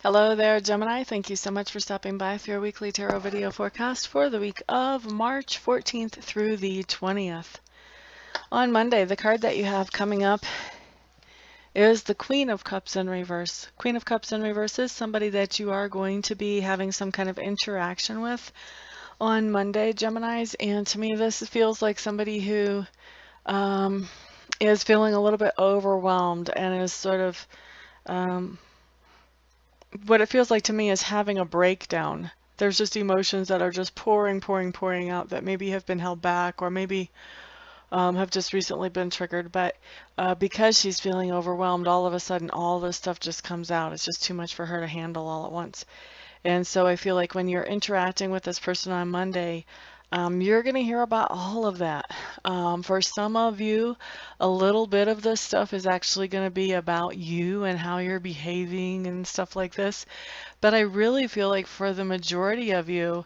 Hello there, Gemini. Thank you so much for stopping by for your weekly tarot video forecast for the week of March 14th through the 20th. On Monday, the card that you have coming up is the Queen of Cups in reverse. Queen of Cups in reverse is somebody that you are going to be having some kind of interaction with on Monday, Geminis. And to me, this feels like somebody who is feeling a little bit overwhelmed and is sort of what it feels like to me is having a breakdown. There's just emotions that are just pouring out that maybe have been held back or maybe have just recently been triggered. But because she's feeling overwhelmed, all of a sudden all this stuff just comes out. It's just too much for her to handle all at once. And so I feel like when you're interacting with this person on Monday, you're going to hear about all of that. For some of you, a little bit of this stuff is actually going to be about you and how you're behaving and stuff like this. But I really feel like for the majority of you,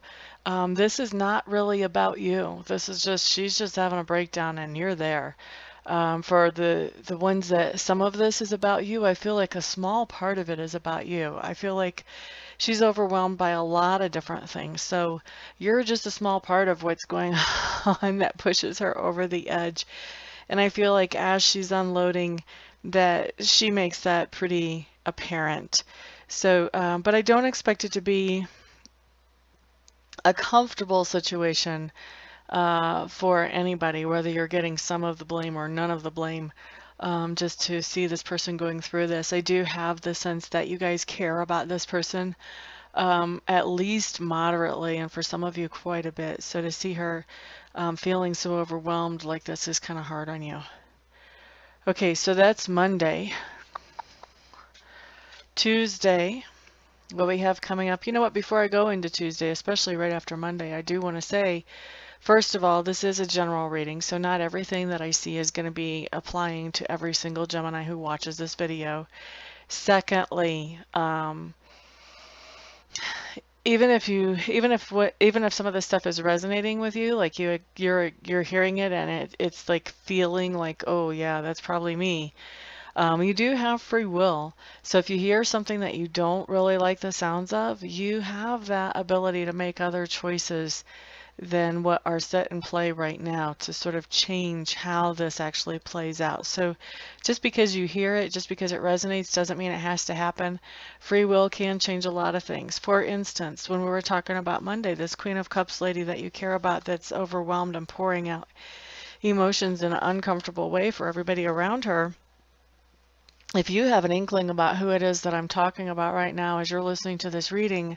this is not really about you. This is just, she's just having a breakdown and you're there. For the ones that some of this is about you, I feel like a small part of it is about you. I feel like she's overwhelmed by a lot of different things. So you're just a small part of what's going on that pushes her over the edge. And I feel like as she's unloading that she makes that pretty apparent. So, but I don't expect it to be a comfortable situation for anybody, whether you're getting some of the blame or none of the blame. Just to see this person going through this. I do have the sense that you guys care about this person at least moderately, and for some of you quite a bit. So to see her feeling so overwhelmed like this is kind of hard on you. Okay, so that's Monday. Tuesday, what we have coming up. You know what, before I go into Tuesday, especially right after Monday, I do want to say, first of all, this is a general reading, so not everything that I see is going to be applying to every single Gemini who watches this video. Secondly, even if some of this stuff is resonating with you, like you're hearing it and it's like feeling like, oh yeah, that's probably me. You do have free will. So if you hear something that you don't really like the sounds of, you have that ability to make other choices than what are set in play right now to sort of change how this actually plays out. So just because you hear it, just because it resonates, doesn't mean it has to happen. Free will can change a lot of things. For instance, when we were talking about Monday, this Queen of Cups lady that you care about that's overwhelmed and pouring out emotions in an uncomfortable way for everybody around her, if you have an inkling about who it is that I'm talking about right now as you're listening to this reading,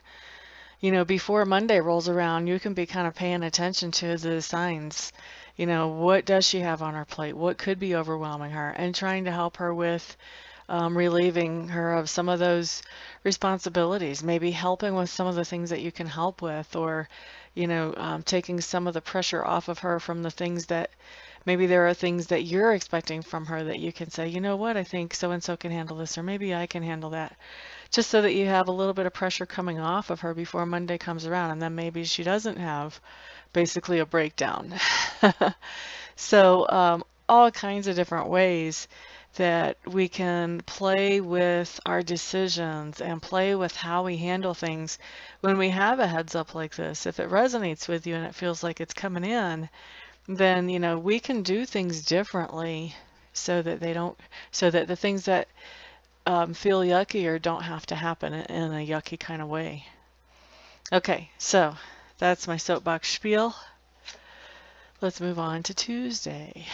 you know, before Monday rolls around, you can be kind of paying attention to the signs. You know, what does she have on her plate? What could be overwhelming her? And trying to help her with relieving her of some of those responsibilities. Maybe helping with some of the things that you can help with, or, you know, taking some of the pressure off of her from the things that maybe there are things that you're expecting from her that you can say, you know what, I think so-and-so can handle this, or maybe I can handle that. Just so that you have a little bit of pressure coming off of her before Monday comes around, and then maybe she doesn't have basically a breakdown. So all kinds of different ways that we can play with our decisions and play with how we handle things when we have a heads up like this. If it resonates with you and it feels like it's coming in, then, you know, we can do things differently so that they don't, so that the things that feel yucky or don't have to happen in a yucky kind of way. Okay, so that's my soapbox spiel. Let's move on to Tuesday.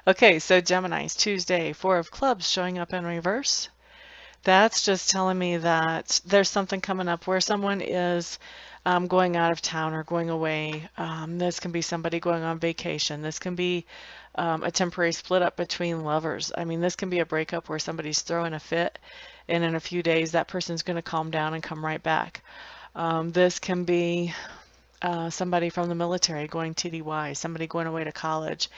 Okay, so Gemini's Tuesday, Four of Clubs showing up in reverse. That's just telling me that there's something coming up where someone is going out of town or going away. This can be somebody going on vacation. This can be a temporary split up between lovers. I mean, this can be a breakup where somebody's throwing a fit, and in a few days that person's going to calm down and come right back. This can be somebody from the military going TDY, somebody going away to college.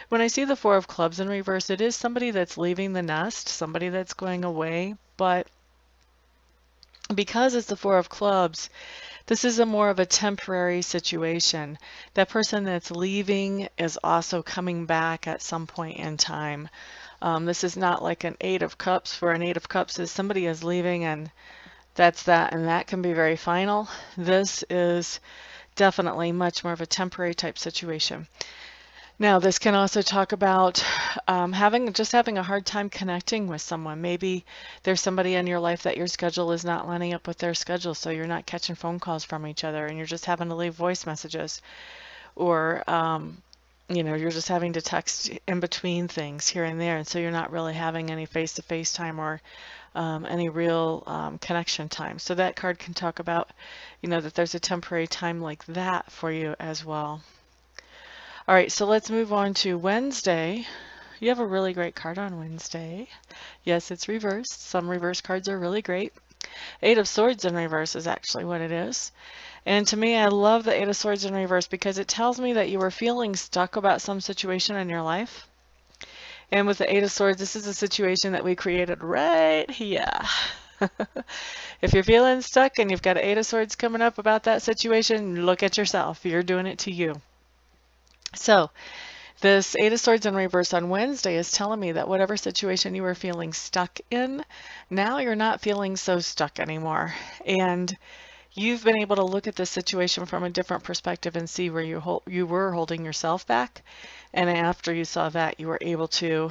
When I see the Four of Clubs in reverse, it is somebody that's leaving the nest, somebody that's going away, but because it's the Four of Clubs, this is a more of a temporary situation. That person that's leaving is also coming back at some point in time. This is not like an Eight of Cups, where an Eight of Cups is somebody is leaving and that's that, and that can be very final. This is definitely much more of a temporary type situation. Now, this can also talk about having a hard time connecting with someone. Maybe there's somebody in your life that your schedule is not lining up with their schedule, so you're not catching phone calls from each other, and you're just having to leave voice messages, or you're just having to text in between things here and there, and so you're not really having any face-to-face time or any real connection time. So that card can talk about, that there's a temporary time like that for you as well. All right, so let's move on to Wednesday. You have a really great card on Wednesday. Yes, it's reversed. Some reverse cards are really great. Eight of Swords in reverse is actually what it is. And to me, I love the Eight of Swords in reverse because it tells me that you were feeling stuck about some situation in your life. And with the Eight of Swords, this is a situation that we created right here. If you're feeling stuck and you've got an Eight of Swords coming up about that situation, look at yourself. You're doing it to you. So this Eight of Swords in reverse on Wednesday is telling me that whatever situation you were feeling stuck in, now you're not feeling so stuck anymore. And you've been able to look at this situation from a different perspective and see where you were holding yourself back. And after you saw that, you were able to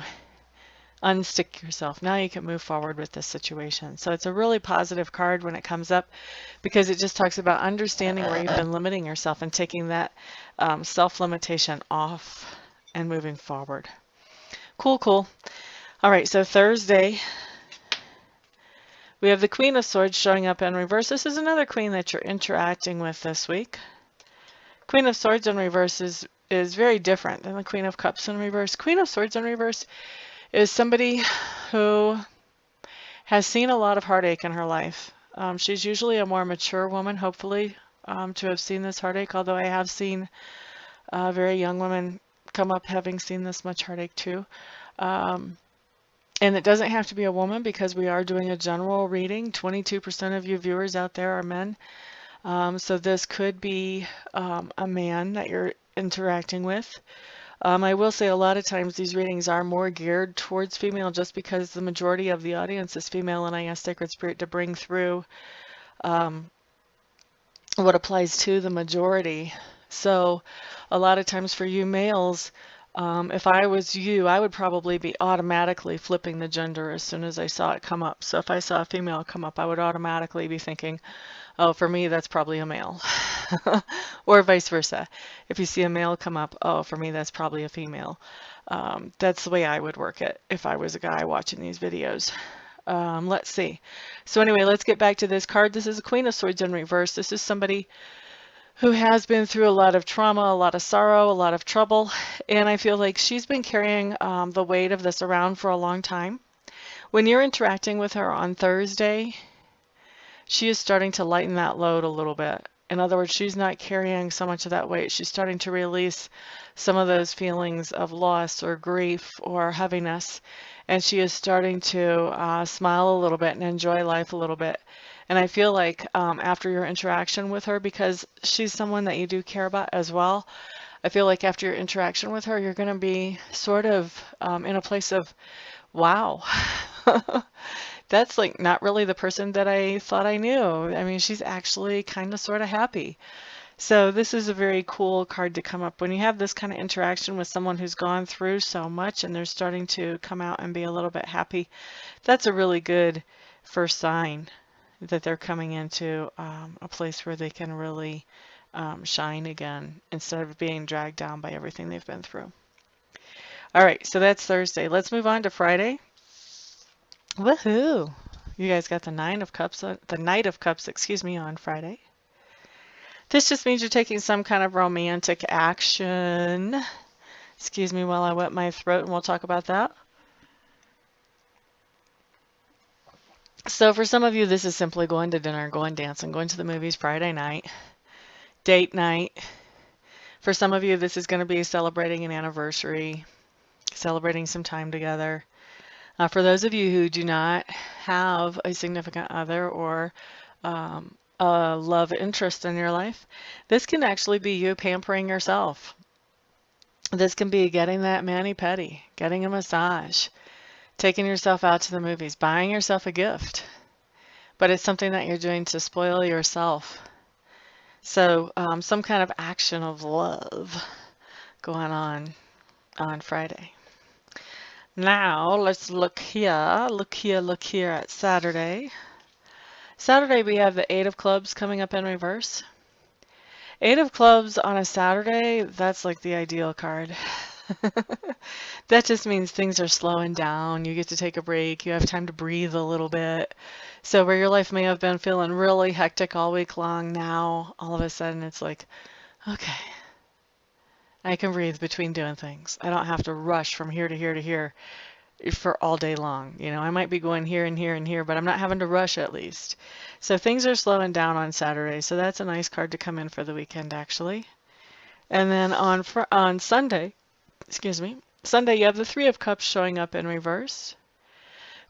unstick yourself. Now you can move forward with this situation. So it's a really positive card when it comes up because it just talks about understanding where you've been limiting yourself and taking that self-limitation off and moving forward. Cool, cool. All right, so Thursday, we have the Queen of Swords showing up in reverse. This is another queen that you're interacting with this week. Queen of Swords in reverse is very different than the Queen of Cups in reverse. Queen of Swords in reverse is somebody who has seen a lot of heartache in her life. She's usually a more mature woman, hopefully, to have seen this heartache, although I have seen very young women come up having seen this much heartache too. And it doesn't have to be a woman because we are doing a general reading. 22% of you viewers out there are men. So this could be a man that you're interacting with. I will say a lot of times these readings are more geared towards female just because the majority of the audience is female, and I ask Sacred Spirit to bring through what applies to the majority. So a lot of times for you males, if I was you, I would probably be automatically flipping the gender as soon as I saw it come up. So if I saw a female come up, I would automatically be thinking, oh, for me, that's probably a male. Or vice versa. If you see a male come up, oh, for me, that's probably a female. That's the way I would work it if I was a guy watching these videos. Let's see. So anyway, let's get back to this card. This is a Queen of Swords in reverse. This is somebody who has been through a lot of trauma, a lot of sorrow, a lot of trouble, and I feel like she's been carrying the weight of this around for a long time. When you're interacting with her on Thursday, she is starting to lighten that load a little bit. In other words, she's not carrying so much of that weight. She's starting to release some of those feelings of loss or grief or heaviness, and she is starting to smile a little bit and enjoy life a little bit. And I feel like after your interaction with her, because she's someone that you do care about as well, I feel like after your interaction with her, you're going to be sort of in a place of, wow, that's like not really the person that I thought I knew. I mean, she's actually kind of sort of happy. So this is a very cool card to come up when you have this kind of interaction with someone who's gone through so much and they're starting to come out and be a little bit happy. That's a really good first sign that they're coming into a place where they can really shine again instead of being dragged down by everything they've been through. All right, so that's Thursday. Let's move on to Friday. Woohoo! You guys got the Knight of Cups, excuse me, on Friday. This just means you're taking some kind of romantic action. Excuse me while I wet my throat, and we'll talk about that. So for some of you, this is simply going to dinner, going dancing, going to the movies Friday night, date night. For some of you, this is going to be celebrating an anniversary, celebrating some time together. For those of you who do not have a significant other or a love interest in your life, this can actually be you pampering yourself. This can be getting that mani-pedi, getting a massage, taking yourself out to the movies, buying yourself a gift, but it's something that you're doing to spoil yourself. So some kind of action of love going on Friday. Now let's look here, look here, look here at Saturday. Saturday we have the Eight of Clubs coming up in reverse. Eight of Clubs on a Saturday, that's like the ideal card. That just means things are slowing down. You get to take a break. You have time to breathe a little bit. So where your life may have been feeling really hectic all week long, now all of a sudden it's like, okay, I can breathe between doing things. I don't have to rush from here to here to here for all day long. You know, I might be going here and here and here, but I'm not having to rush at least. So things are slowing down on Saturday. So that's a nice card to come in for the weekend, actually. And then on Sunday, excuse me, Sunday you have the Three of Cups showing up in reverse.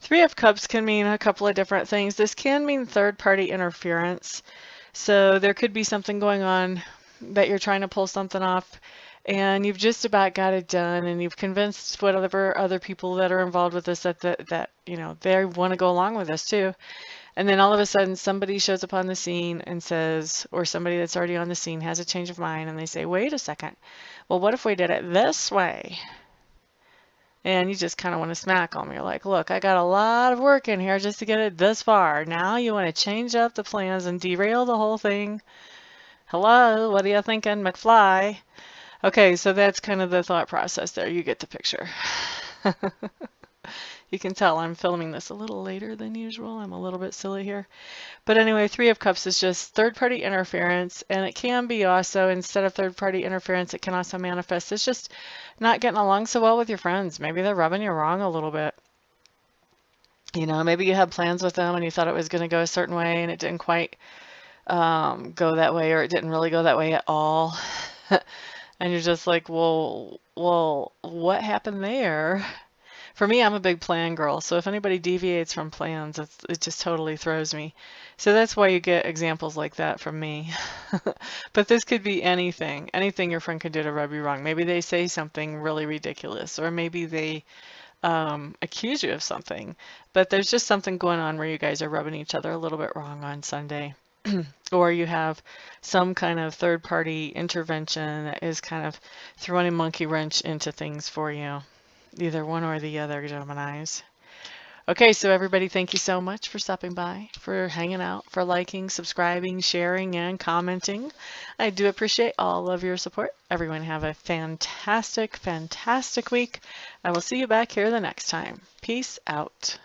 Three of Cups can mean a couple of different things. This can mean third-party interference. So there could be something going on that you're trying to pull something off, and you've just about got it done, and you've convinced whatever other people that are involved with this that you know, they want to go along with this too. And then all of a sudden somebody shows up on the scene and says, or somebody that's already on the scene has a change of mind, and they say, wait a second, well, what if we did it this way? And you just kind of want to smack them. You're like, look, I got a lot of work in here just to get it this far. Now you want to change up the plans and derail the whole thing. Hello, what are you thinking, McFly? Okay, so that's kind of the thought process there. You get the picture. You can tell I'm filming this a little later than usual. I'm a little bit silly here. But anyway, Three of Cups is just third-party interference, and it can be also, instead of third-party interference, it can also manifest as just not getting along so well with your friends. Maybe they're rubbing you wrong a little bit. You know, maybe you had plans with them and you thought it was going to go a certain way and it didn't quite go that way, or it didn't really go that way at all. And you're just like, well, what happened there? For me, I'm a big plan girl, so if anybody deviates from plans, it just totally throws me. So that's why you get examples like that from me. But this could be anything your friend could do to rub you wrong. Maybe they say something really ridiculous, or maybe they accuse you of something. But there's just something going on where you guys are rubbing each other a little bit wrong on Sunday. Or you have some kind of third-party intervention that is kind of throwing a monkey wrench into things for you. Either one or the other, Geminis. Okay, so everybody, thank you so much for stopping by, for hanging out, for liking, subscribing, sharing, and commenting. I do appreciate all of your support. Everyone have a fantastic, fantastic week. I will see you back here the next time. Peace out.